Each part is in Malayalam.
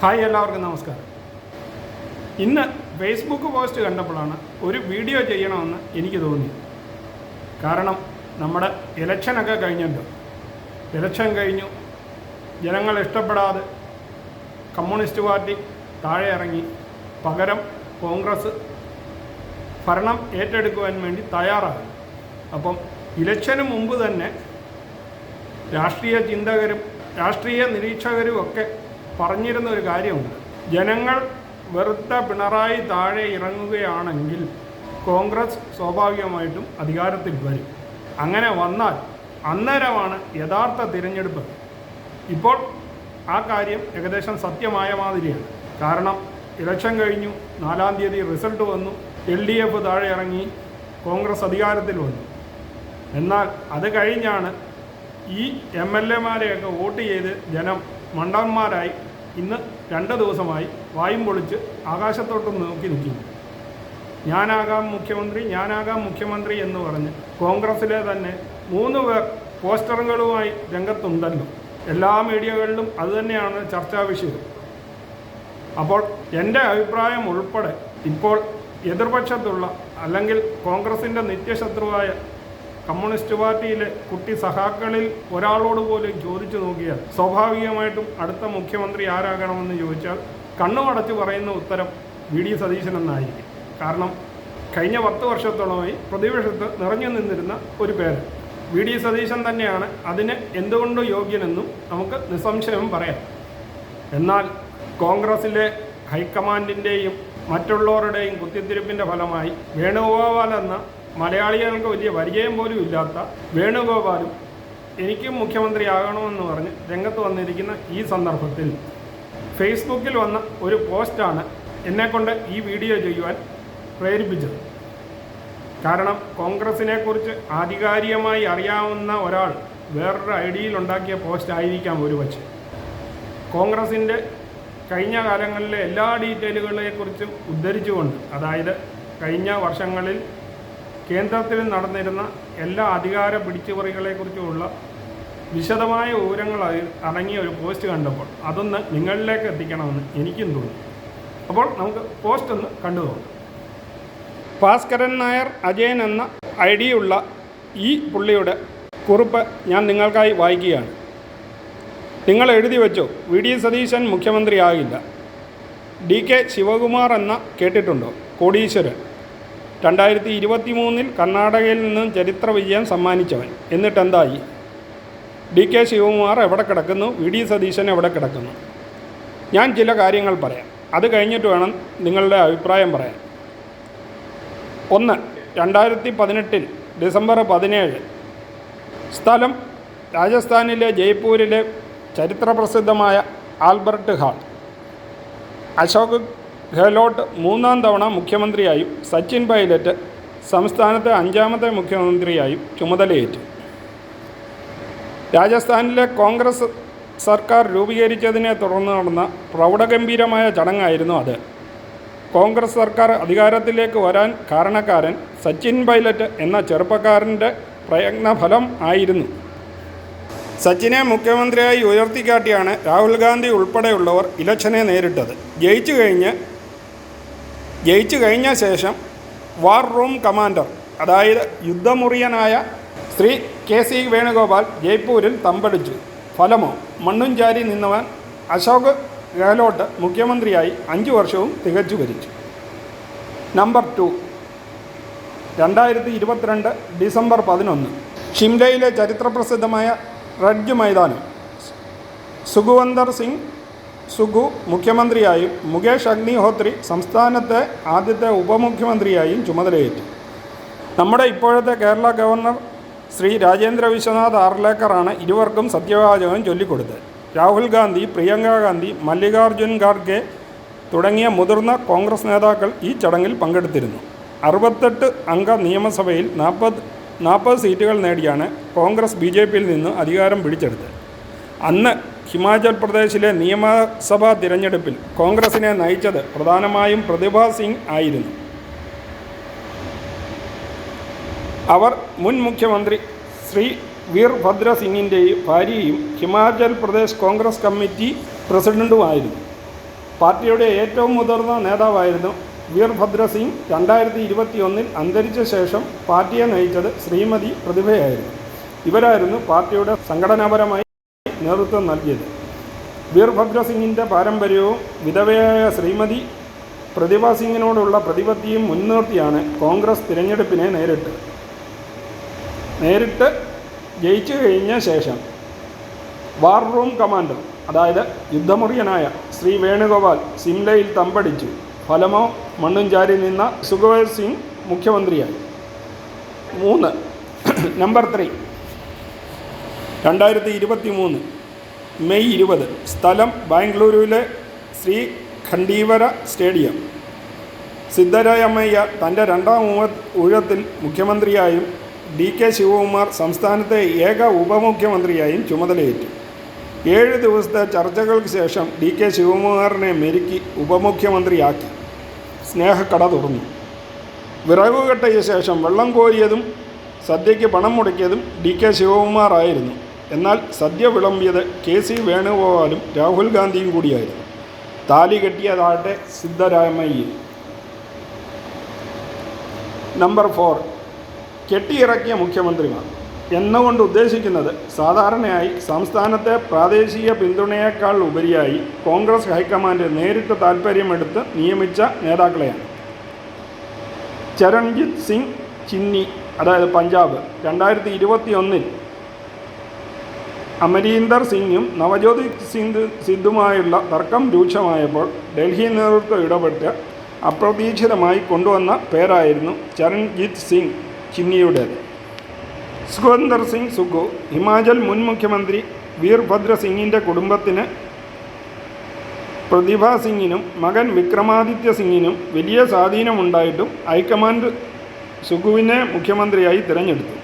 ഹായ്, എല്ലാവർക്കും നമസ്കാരം. ഇന്ന് ഫേസ്ബുക്ക് പോസ്റ്റ് കണ്ടപ്പോഴാണ് ഒരു വീഡിയോ ചെയ്യണമെന്ന് എനിക്ക് തോന്നി. കാരണം നമ്മുടെ ഇലക്ഷനൊക്കെ കഴിഞ്ഞല്ലോ. ഇലക്ഷൻ കഴിഞ്ഞു, ജനങ്ങൾ ഇഷ്ടപ്പെടാതെ കമ്മ്യൂണിസ്റ്റ് പാർട്ടി താഴെ ഇറങ്ങി. പകരം കോൺഗ്രസ് ഭരണം ഏറ്റെടുക്കുവാൻ വേണ്ടി തയ്യാറായി. അപ്പം ഇലക്ഷന് മുമ്പ് തന്നെ രാഷ്ട്രീയ ചിന്തകരും രാഷ്ട്രീയ നിരീക്ഷകരും ഒക്കെ പറഞ്ഞിരുന്ന ഒരു കാര്യമുണ്ട്. ജനങ്ങൾ വെറുത്ത പിണറായി താഴെ ഇറങ്ങുകയാണെങ്കിൽ കോൺഗ്രസ് സ്വാഭാവികമായിട്ടും അധികാരത്തിൽ വരും. അങ്ങനെ വന്നാൽ അന്നേരമാണ് യഥാർത്ഥ തിരഞ്ഞെടുപ്പ്. ഇപ്പോൾ ആ കാര്യം ഏകദേശം സത്യമായ മാതിരിയാണ്. കാരണം ഇലക്ഷൻ കഴിഞ്ഞു, 4-ാം തീയതി റിസൾട്ട് വന്നു, LDF താഴെ ഇറങ്ങി, കോൺഗ്രസ് അധികാരത്തിൽ വന്നു. എന്നാൽ അത് കഴിഞ്ഞാണ് ഈ MLA-മാരെയൊക്കെ വോട്ട് ചെയ്ത് ജനം മണ്ടന്മാരായി ഇന്ന് 2 ദിവസമായി വായും പൊളിച്ച് ആകാശത്തോട്ട് നോക്കി നിൽക്കുന്നു. ഞാനാകാം മുഖ്യമന്ത്രി എന്ന് പറഞ്ഞ് കോൺഗ്രസ്സിലെ തന്നെ 3 പേർ പോസ്റ്ററുകളുമായി രംഗത്തുണ്ടല്ലോ. എല്ലാ മീഡിയകളിലും അതുതന്നെയാണ് ചർച്ചാ വിഷയം. അപ്പോൾ എൻ്റെ അഭിപ്രായം ഉൾപ്പെടെ ഇപ്പോൾ എതിർപക്ഷത്തുള്ള അല്ലെങ്കിൽ കോൺഗ്രസിൻ്റെ നിത്യശത്രുവായ കമ്മ്യൂണിസ്റ്റ് പാർട്ടിയിലെ കുട്ടി സഖാക്കളിൽ ഒരാളോട് പോലും ചോദിച്ചു നോക്കിയാൽ സ്വാഭാവികമായിട്ടും അടുത്ത മുഖ്യമന്ത്രി ആരാകണമെന്ന് ചോദിച്ചാൽ കണ്ണുമടച്ച് പറയുന്ന ഉത്തരം VD സതീശൻ എന്നായിരിക്കും. കാരണം കഴിഞ്ഞ 10 വർഷത്തോളമായി പ്രതിപക്ഷത്ത് നിറഞ്ഞു നിന്നിരുന്ന ഒരു പേര് VD സതീശൻ തന്നെയാണ്. അതിന് എന്തുകൊണ്ട് യോഗ്യനെന്നും നമുക്ക് നിസ്സംശയം പറയാം. എന്നാൽ കോൺഗ്രസിലെ ഹൈക്കമാൻഡിൻ്റെയും മറ്റുള്ളവരുടെയും കുത്തിത്തിരിപ്പിൻ്റെ ഫലമായി വേണുഗോപാൽ എന്ന മലയാളികൾക്ക് വലിയ പരിചയം പോലും ഇല്ലാത്ത വേണുഗോപാലും എനിക്കും മുഖ്യമന്ത്രിയാകണമെന്ന് പറഞ്ഞ് രംഗത്ത് വന്നിരിക്കുന്ന ഈ സന്ദർഭത്തിൽ ഫേസ്ബുക്കിൽ വന്ന ഒരു പോസ്റ്റാണ് എന്നെക്കൊണ്ട് ഈ വീഡിയോ ചെയ്യുവാൻ പ്രേരിപ്പിച്ചത്. കാരണം കോൺഗ്രസിനെക്കുറിച്ച് ആധികാരികമായി അറിയാവുന്ന ഒരാൾ വേറൊരു ഐഡിയയിൽ ഉണ്ടാക്കിയ പോസ്റ്റ് ആയിരിക്കാം ഒരുപക്ഷെ. കോൺഗ്രസിൻ്റെ കഴിഞ്ഞ കാലങ്ങളിലെ എല്ലാ ഡീറ്റെയിലുകളെക്കുറിച്ചും ഉദ്ധരിച്ചുകൊണ്ട്, അതായത് കഴിഞ്ഞ വർഷങ്ങളിൽ കേന്ദ്രത്തിൽ നടന്നിരുന്ന എല്ലാ അധികാര പിടിച്ചുപറികളെക്കുറിച്ചുമുള്ള വിശദമായ വിവരങ്ങൾ അടങ്ങിയ ഒരു പോസ്റ്റ് കണ്ടപ്പോൾ അതൊന്ന് നിങ്ങളിലേക്ക് എത്തിക്കണമെന്ന് എനിക്കും തോന്നി. അപ്പോൾ നമുക്ക് പോസ്റ്റ് ഒന്ന് കണ്ടു നോക്കാം. ഭാസ്കരൻ നായർ അജയൻ എന്ന ഐഡിയുള്ള ഈ പുള്ളിയുടെ കുറിപ്പ് ഞാൻ നിങ്ങൾക്കായി വായിക്കുകയാണ്. നിങ്ങൾ എഴുതി വെച്ചോ, VD സതീശൻ മുഖ്യമന്ത്രിയാകില്ല. DK ശിവകുമാർ എന്ന കേട്ടിട്ടുണ്ടോ? കോടീശ്വരൻ, 2023 കർണാടകയിൽ നിന്നും ചരിത്ര വിജയം സമ്മാനിച്ചവൻ. എന്നിട്ടെന്തായി? DK ശിവകുമാർ എവിടെ കിടക്കുന്നു? VD സതീശൻ എവിടെ കിടക്കുന്നു? ഞാൻ ചില കാര്യങ്ങൾ പറയാം, അത് കഴിഞ്ഞിട്ട് വേണം നിങ്ങളുടെ അഭിപ്രായം പറയാൻ. 1. 2018 ഡിസംബർ 17, സ്ഥലം രാജസ്ഥാനിലെ ജയ്പൂരിലെ ചരിത്രപ്രസിദ്ധമായ ആൽബർട്ട് ഹാൾ. അശോക് ഗെഹ്ലോട്ട് 3-ാം തവണ മുഖ്യമന്ത്രിയായും സച്ചിൻ പൈലറ്റ് സംസ്ഥാനത്തെ 5-ാമത്തെ മുഖ്യമന്ത്രിയായും ചുമതലയേറ്റു. രാജസ്ഥാനിലെ കോൺഗ്രസ് സർക്കാർ രൂപീകരിച്ചതിനെ തുടർന്ന് നടന്ന പ്രൗഢഗംഭീരമായ ചടങ്ങായിരുന്നു അത്. കോൺഗ്രസ് സർക്കാർ അധികാരത്തിലേക്ക് വരാൻ കാരണക്കാരൻ സച്ചിൻ പൈലറ്റ് എന്ന ചെറുപ്പക്കാരൻ്റെ പ്രയത്നഫലം ആയിരുന്നു. സച്ചിനെ മുഖ്യമന്ത്രിയായി ഉയർത്തിക്കാട്ടിയാണ് രാഹുൽ ഗാന്ധി ഉൾപ്പെടെയുള്ളവർ ഇലക്ഷനെ നേരിട്ടത്. ജയിച്ചു കഴിഞ്ഞ ശേഷം വാർ റൂം കമാൻഡർ, അതായത് യുദ്ധമുറിയനായ ശ്രീ KC വേണുഗോപാൽ ജയ്പൂരിൽ തമ്പടിച്ചു. ഫലമോ? മണ്ണും ചാരി നിന്നവൻ അശോക് ഗെഹ്ലോട്ട് മുഖ്യമന്ത്രിയായി 5 വർഷവും തികച്ചു ഭരിച്ചു. നമ്പർ 2. 2022 ഡിസംബർ 11 ഷിംലയിലെ ചരിത്രപ്രസിദ്ധമായ റെഡ്ജ് മൈതാനം. സുഖ്വന്ദർ സിംഗ് സുഖു മുഖ്യമന്ത്രിയായും മുകേഷ് അഗ്നിഹോത്രി സംസ്ഥാനത്തെ ആദ്യത്തെ ഉപമുഖ്യമന്ത്രിയായും ചുമതലയേറ്റു. നമ്മുടെ ഇപ്പോഴത്തെ കേരള ഗവർണർ ശ്രീ രാജേന്ദ്ര വിശ്വനാഥ് ആർലേക്കറാണ് ഇരുവർക്കും സത്യവാചകം ചൊല്ലിക്കൊടുത്തത്. രാഹുൽ ഗാന്ധി, പ്രിയങ്ക ഗാന്ധി, മല്ലികാർജുൻ ഖാർഗെ തുടങ്ങിയ മുതിർന്ന കോൺഗ്രസ് നേതാക്കൾ ഈ ചടങ്ങിൽ പങ്കെടുത്തിരുന്നു. 68 അംഗ നിയമസഭയിൽ 40 സീറ്റുകൾ നേടിയാണ് കോൺഗ്രസ് BJPയിൽ നിന്ന് അധികാരം പിടിച്ചെടുത്തത്. അന്ന് ഹിമാചൽ പ്രദേശിലെ നിയമസഭാ തിരഞ്ഞെടുപ്പിൽ കോൺഗ്രസിനെ നയിച്ചത് പ്രധാനമായും പ്രതിഭ സിംഗ് ആയിരുന്നു. അവർ മുൻ മുഖ്യമന്ത്രി ശ്രീ വീർഭദ്ര സിംഗിൻ്റെയും ഭാര്യയും ഹിമാചൽ പ്രദേശ് കോൺഗ്രസ് കമ്മിറ്റി പ്രസിഡൻറ്റുമായിരുന്നു. പാർട്ടിയുടെ ഏറ്റവും മുതിർന്ന നേതാവായിരുന്നു വീർഭദ്ര സിംഗ്. 2021 അന്തരിച്ച ശേഷം പാർട്ടിയെ നയിച്ചത് ശ്രീമതി പ്രതിഭയായിരുന്നു. ഇവരായിരുന്നു പാർട്ടിയുടെ സംഘടനാപരമായി നേതൃത്വം നൽകിയത്. വീർഭദ്ര സിംഗിൻ്റെ പാരമ്പര്യവും വിധവയായ ശ്രീമതി പ്രതിഭ സിംഗിനോടുള്ള പ്രതിപത്തിയും മുൻനിർത്തിയാണ് കോൺഗ്രസ് തിരഞ്ഞെടുപ്പിനെ നേരിട്ട് ജയിച്ചു കഴിഞ്ഞ ശേഷം വാർ റൂം കമാൻഡർ, അതായത് യുദ്ധമുറിയനായ ശ്രീ വേണുഗോപാൽ സിംലയിൽ തമ്പടിച്ചു. ഫലമോ മണ്ണും ചാരി നിന്ന സുഖ്ബീർ സിംഗ് മുഖ്യമന്ത്രിയായി. 3. നമ്പർ 3, 2023 മെയ് 20, സ്ഥലം ബാംഗ്ലൂരുവിലെ ശ്രീ ഖണ്ഡീവര സ്റ്റേഡിയം. സിദ്ധരാമയ്യ തൻ്റെ 2ാം ഊഴത്തിൽ മുഖ്യമന്ത്രിയായും DK ശിവകുമാർ സംസ്ഥാനത്തെ ഏക ഉപമുഖ്യമന്ത്രിയായും ചുമതലയേറ്റു. 7 ദിവസത്തെ ചർച്ചകൾക്ക് ശേഷം DK ശിവകുമാറിനെ മെരുക്കി ഉപമുഖ്യമന്ത്രിയാക്കി. സ്നേഹക്കട തുറന്നു. വിറകു കെട്ടിയ ശേഷം വെള്ളം കോരിയതും സദ്യയ്ക്ക് പണം മുടക്കിയതും DK ശിവകുമാർ ആയിരുന്നു. എന്നാൽ സദ്യ വിളമ്പിയത് KC വേണുഗോപാലും രാഹുൽ ഗാന്ധിയും കൂടിയായിരുന്നു. താലി കെട്ടിയതാകട്ടെ സിദ്ധരാമയ്യ. നമ്പർ 4, കെട്ടിയിറക്കിയ മുഖ്യമന്ത്രിമാർ എന്നുകൊണ്ട് ഉദ്ദേശിക്കുന്നത് സാധാരണയായി സംസ്ഥാനത്തെ പ്രാദേശിക പിന്തുണയേക്കാൾ ഉപരിയായി കോൺഗ്രസ് ഹൈക്കമാൻഡ് നേരിട്ട് താൽപ്പര്യമെടുത്ത് നിയമിച്ച നേതാക്കളെയാണ്. ചരൺജിത്ത് സിംഗ് ചിന്നി, അതായത് പഞ്ചാബ്, 2021 അമരീന്ദർ സിംഗും നവജ്യോതി സിദ്ധുമായുള്ള തർക്കം രൂക്ഷമായപ്പോൾ ഡൽഹി നേതൃത്വം ഇടപെട്ട് അപ്രതീക്ഷിതമായി കൊണ്ടുവന്ന പേരായിരുന്നു ചരൺജിത്ത് സിംഗ് ചിന്നിയുടേത്. സുഖ്വീന്ദർ സിംഗ് സുഖു, ഹിമാചൽ മുൻ മുഖ്യമന്ത്രി വീർഭദ്ര സിംഗിൻ്റെ കുടുംബത്തിന് പ്രതിഭ സിംഗിനും മകൻ വിക്രമാദിത്യ സിംഗിനും വലിയ സ്വാധീനമുണ്ടായിട്ടും ഹൈക്കമാൻഡ് സുഖുവിനെ മുഖ്യമന്ത്രിയായി തിരഞ്ഞെടുത്തു.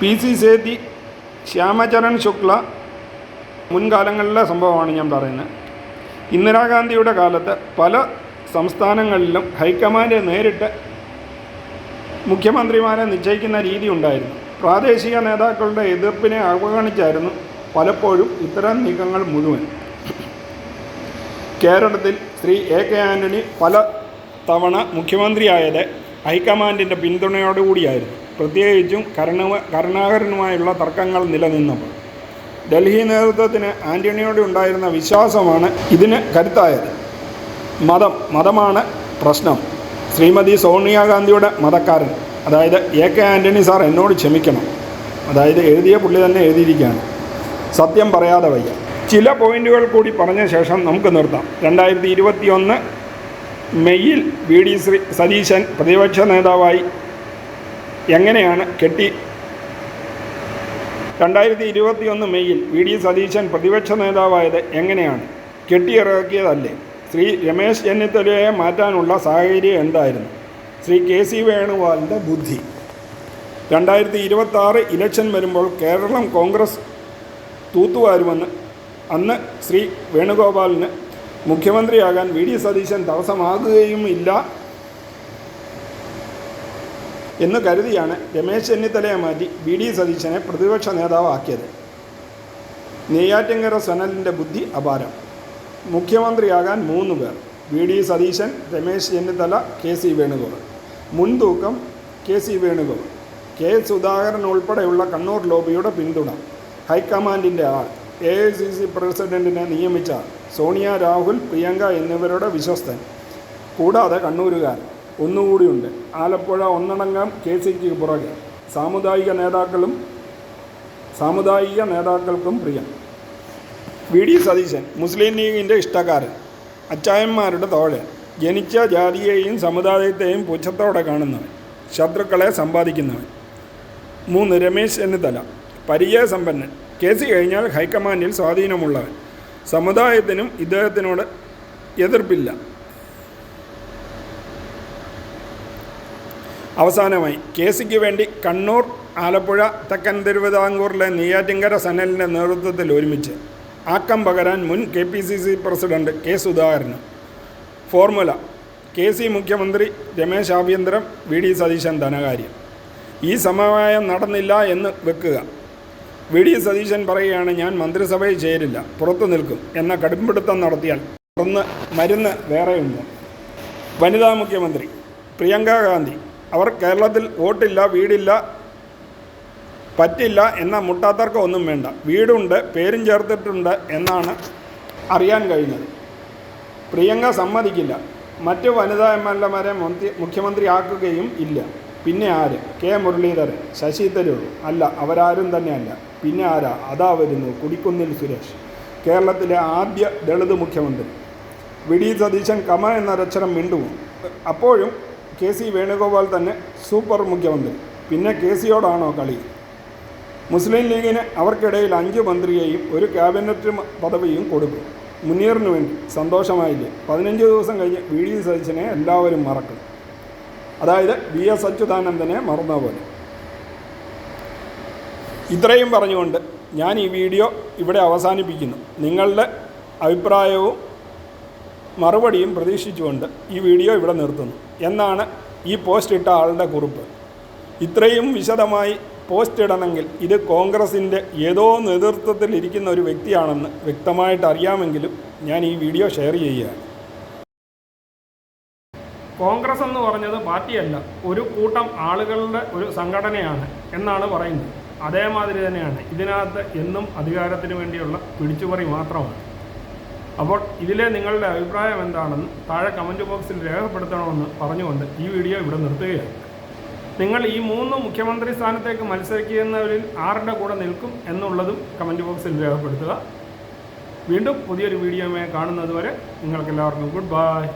PC സേതി, ശ്യാമചരൺ ശുക്ല മുൻകാലങ്ങളിലെ സംഭവമാണ് ഞാൻ പറയുന്നത്. ഇന്ദിരാഗാന്ധിയുടെ കാലത്ത് പല സംസ്ഥാനങ്ങളിലും ഹൈക്കമാൻഡ് നേരിട്ട് മുഖ്യമന്ത്രിമാരെ നിശ്ചയിക്കുന്ന രീതി ഉണ്ടായിരുന്നു. പ്രാദേശിക നേതാക്കളുടെ എതിർപ്പിനെ അവഗണിച്ചായിരുന്നു പലപ്പോഴും ഇത്തരം നീക്കങ്ങൾ മുഴുവൻ. കേരളത്തിൽ ശ്രീ AK ആൻ്റണി പല തവണ മുഖ്യമന്ത്രിയായത് ഹൈക്കമാൻഡിൻ്റെ പിന്തുണയോടുകൂടിയായിരുന്നു. പ്രത്യേകിച്ചും കരുണാകരനുമായുള്ള തർക്കങ്ങൾ നിലനിന്നപ്പോൾ ഡൽഹി നേതൃത്വത്തിന് ആൻ്റണിയോട് ഉണ്ടായിരുന്ന വിശ്വാസമാണ് ഇതിന് കരുത്തായത്. മതമാണ് പ്രശ്നം. ശ്രീമതി സോണിയാഗാന്ധിയുടെ മതക്കാരൻ, അതായത് AK ആൻ്റണി സാർ എന്നോട് ക്ഷമിക്കണം, അതായത് എഴുതിയ പുള്ളി തന്നെ എഴുതിയിരിക്കുകയാണ്, സത്യം പറയാതെ വയ്യ. ചില പോയിന്റുകൾ കൂടി പറഞ്ഞ ശേഷം നമുക്ക് നിർത്താം. 2021 മെയ്യിൽ VD സതീശൻ പ്രതിപക്ഷ നേതാവായി എങ്ങനെയാണ് 2021 മെയ്യിൽ VD സതീശൻ പ്രതിപക്ഷ നേതാവായത് എങ്ങനെയാണ്? കെട്ടിയിറക്കിയതല്ലേ? ശ്രീ രമേശ് ചെന്നിത്തലയെ മാറ്റാനുള്ള സാഹചര്യം എന്തായിരുന്നു? ശ്രീ KC വേണുഗോപാലിൻ്റെ ബുദ്ധി. 2026 ഇലക്ഷൻ വരുമ്പോൾ കേരളം കോൺഗ്രസ് തൂത്തുവാരുമെന്ന് അന്ന് ശ്രീ വേണുഗോപാലിന് മുഖ്യമന്ത്രിയാകാൻ VD സതീശൻ തടസ്സമാകുകയും ഇല്ല എന്ന് കരുതിയാണ് രമേശ് ചെന്നിത്തലയെ മാറ്റി VD സതീശനെ പ്രതിപക്ഷ നേതാവാക്കിയത്. നെയ്യാറ്റിൻകര സനലിൻ്റെ ബുദ്ധി അപാരം. മുഖ്യമന്ത്രിയാകാൻ 3 പേർ: VD സതീശൻ, രമേശ് ചെന്നിത്തല, KC വേണുഗോപാൽ. മുൻതൂക്കം KC വേണുഗോപാൽ. K സുധാകരൻ ഉൾപ്പെടെയുള്ള കണ്ണൂർ ലോബിയുടെ പിന്തുണ. ഹൈക്കമാൻഡിൻ്റെ ആൾ, AICC പ്രസിഡന്റിനെ നിയമിച്ച സോണിയ, രാഹുൽ, പ്രിയങ്ക എന്നിവരുടെ വിശ്വസ്തൻ. കൂടാതെ കണ്ണൂരുകാരൻ ഒന്നുകൂടിയുണ്ട്, ആലപ്പുഴ ഒന്നടങ്കം KCക്ക് പുറകെ. സാമുദായിക നേതാക്കൾക്കും പ്രിയം. VD സതീശൻ മുസ്ലിം ലീഗിൻ്റെ ഇഷ്ടക്കാരൻ, അച്ചായന്മാരുടെ തോഴൻ, ജനിച്ച ജാതിയെയും സമുദായത്തെയും പുച്ഛത്തോടെ കാണുന്നവൻ, ശത്രുക്കളെ സമ്പാദിക്കുന്നവൻ. 3. രമേശ് ചെന്നിത്തല, പരിചയസമ്പന്നൻ, KC കഴിഞ്ഞാൽ ഹൈക്കമാൻഡിൽ സ്വാധീനമുള്ളവൻ, സമുദായത്തിനും ഇദ്ദേഹത്തിനോട് എതിർപ്പില്ല. അവസാനമായി KCക്ക് വേണ്ടി കണ്ണൂർ, ആലപ്പുഴ, തെക്കൻ തിരുവിതാംകൂറിലെ നെയ്യാറ്റിൻകര സനലിൻ്റെ നേതൃത്വത്തിൽ ഒരുമിച്ച് ആക്കം പകരാൻ മുൻ KPCC പ്രസിഡന്റ് K സുധാകരനും. ഫോർമുല: KC മുഖ്യമന്ത്രി, രമേശ് ആഭ്യന്തരം, VD സതീശൻ ധനകാര്യം. ഈ സമവായം നടന്നില്ല എന്ന് വെക്കുക. വി.ഡി. സതീശൻ പറയുകയാണ്, ഞാൻ മന്ത്രിസഭയിൽ ചേരില്ല, പുറത്തു നിൽക്കും എന്ന കടുംപിടുത്തം നടത്തിയാൽ തുറന്ന് മരുന്ന് വേറെയുണ്ട്. വനിതാ മുഖ്യമന്ത്രി പ്രിയങ്ക ഗാന്ധി, അവർ കേരളത്തിൽ വോട്ടില്ല, വീടില്ല, പറ്റില്ല എന്ന മുട്ടാത്തർക്കം ഒന്നും വേണ്ട, വീടുണ്ട്, പേരും ചേർത്തിട്ടുണ്ട് എന്നാണ് അറിയാൻ കഴിഞ്ഞത്. പ്രിയങ്ക സമ്മതിക്കില്ല. മറ്റ് വനിതാ MLA-മാരെ മുഖ്യമന്ത്രിയാക്കുകയും ഇല്ല. പിന്നെ ആര്? കെ മുരളീധരൻ, ശശി തരൂർ? അല്ല, അവരാരും തന്നെയല്ല. പിന്നെ ആരാ? അതാ വരുന്നു, കൊടിക്കുന്നിൽ സുരേഷ്, കേരളത്തിലെ ആദ്യ ദളിത് മുഖ്യമന്ത്രി. വി.ഡി. സതീശൻ കമ എന്നൊരക്ഷരം മിണ്ടുമോ? അപ്പോഴും കെ.സി. വേണുഗോപാൽ തന്നെ സൂപ്പർ മുഖ്യമന്ത്രി. പിന്നെ കെ.സിയോടാണോ കളി? മുസ്ലിം ലീഗിന് അവർക്കിടയിൽ 5 മന്ത്രിയെയും ഒരു ക്യാബിനറ്റ് പദവിയും കൊടുക്കും. മുനീറിന് വേണ്ടി സന്തോഷമായില്ലേ? 15 ദിവസം കഴിഞ്ഞ് വി.ഡി. സതീശനെ എല്ലാവരും മറക്കും. അതായത് V.S. അച്യുതാനന്ദനെ മറന്ന പോലെ. ഇത്രയും പറഞ്ഞുകൊണ്ട് ഞാൻ ഈ വീഡിയോ ഇവിടെ അവസാനിപ്പിക്കുന്നു. നിങ്ങളുടെ അഭിപ്രായവും മറുപടിയും പ്രതീക്ഷിച്ചുകൊണ്ട് ഈ വീഡിയോ ഇവിടെ നിർത്തുന്നു എന്നാണ് ഈ പോസ്റ്റ് ഇട്ട ആളുടെ കുറിപ്പ്. ഇത്രയും വിശദമായി പോസ്റ്റ് ഇടണമെങ്കിൽ ഇത് കോൺഗ്രസിൻ്റെ ഏതോ നേതൃത്വത്തിൽ ഇരിക്കുന്ന ഒരു വ്യക്തിയാണെന്ന് വ്യക്തമായിട്ട് അറിയാമെങ്കിലും ഞാൻ ഈ വീഡിയോ ഷെയർ ചെയ്യുകയാണ്. കോൺഗ്രസ് എന്ന് പറഞ്ഞത് പാർട്ടിയല്ല, ഒരു കൂട്ടം ആളുകളുടെ ഒരു സംഘടനയാണ് എന്നാണ് പറയുന്നത്. അതേമാതിരി തന്നെയാണ് ഇതിനകത്ത് എന്നും അധികാരത്തിന് വേണ്ടിയുള്ള പിടിച്ചുപറി മാത്രമാണ്. അപ്പോൾ ഇതിലെ നിങ്ങളുടെ അഭിപ്രായം എന്താണെന്ന് താഴെ കമൻറ്റ് ബോക്സിൽ രേഖപ്പെടുത്തണമെന്ന് പറഞ്ഞുകൊണ്ട് ഈ വീഡിയോ ഇവിടെ നിർത്തുകയാണ്. നിങ്ങൾ ഈ 3 മുഖ്യമന്ത്രി സ്ഥാനത്തേക്ക് മത്സരിക്കുന്നവരിൽ ആരുടെ കൂടെ നിൽക്കും എന്നുള്ളതും കമൻറ്റ് ബോക്സിൽ രേഖപ്പെടുത്തുക. വീണ്ടും പുതിയൊരു വീഡിയോയുമായി കാണുന്നത് വരെ നിങ്ങൾക്കെല്ലാവർക്കും ഗുഡ് ബൈ.